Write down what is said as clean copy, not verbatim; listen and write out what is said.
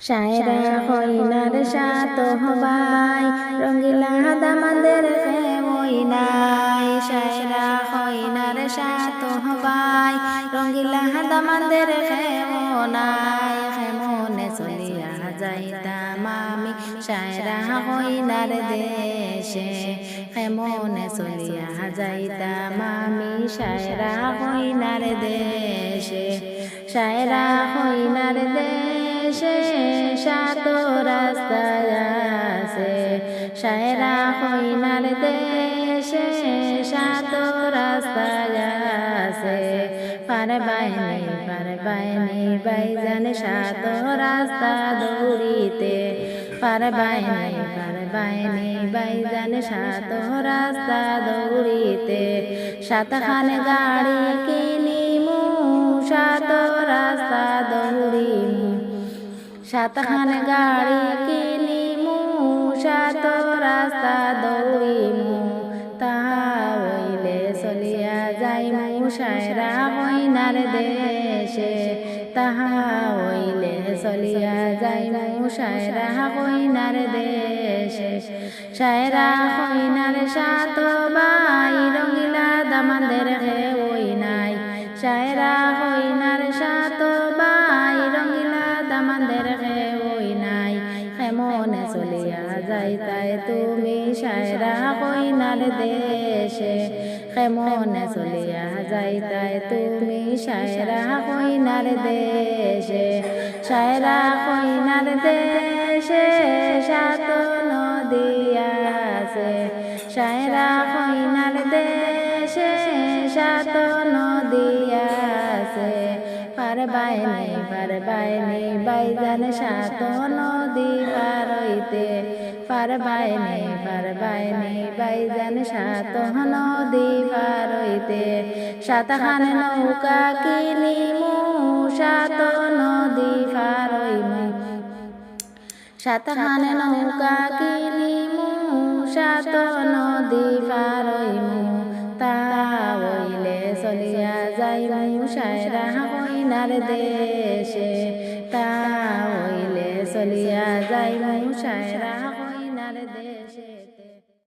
শায়রা হইনার সাত হবাই রঙ্গিলা দামাদের ওই নাই। শায়রা হইনার সাত হবাই রঙ্গিলা দামাদের নাই। হেমনে চলিয়া যাইতাম আমি শায়রা হইনার দেশে। হেমনে চলিয়া যাইতাম আমি শায়রা হইনার দেশে। শায়রা হইনার দেশে সাত রাস্তা আছে। শায়রা হইনার দেশে সাত রাস্তা আছে। পার বাইনি বাইজান সাত রাস্তা দৌড়িতে। পার বাইনি বাইজান সাত রাস্তা দৌড়িতে। সাতখানে গাড়ি কিনিমু সাত রাস্তা দৌড়িমু। সাতখানে গাড়ি কিনিমু সাত রাস্তা দৌড়িমু। তাহা হইলে চলিয়া যাইমু শায়রা হইনার দেশে। তাহা হইলে চলিয়া যাইমু শায়রা হইনার দেশে। শায়রা হইনার সাত বাই রঙ্গিলা দামাদের ওই নাই। শায়রা হইনার সাত বাই রঙ্গিলা দামাদের ওই নাই। হেমনে চলিয়া যাইতাই তুমি শায়রা হইনার দেশে। হেমনে চলিয়া যাইতাই তুমি শায়রা হইনার দেশে। শায়রা হইনার দেশে সাত নদী আছে। শায়রা হইনার দেশে সাত নদী আছে। পার বাইনি বাইজান সাত নদী পার হইতে। পার বাইনি বাইজান সাত নদী পার হইতে। সাতখানে নৌকা কিনিমু সাত নদী পার হইমু। সাতখানে নৌকা কিনিমু সাত নদী পার হইমু। তা হইলে চলিয়া যাইমু শায়রা হইনার দেশে। তা হইলে চলিয়া যাইমু শায়রা।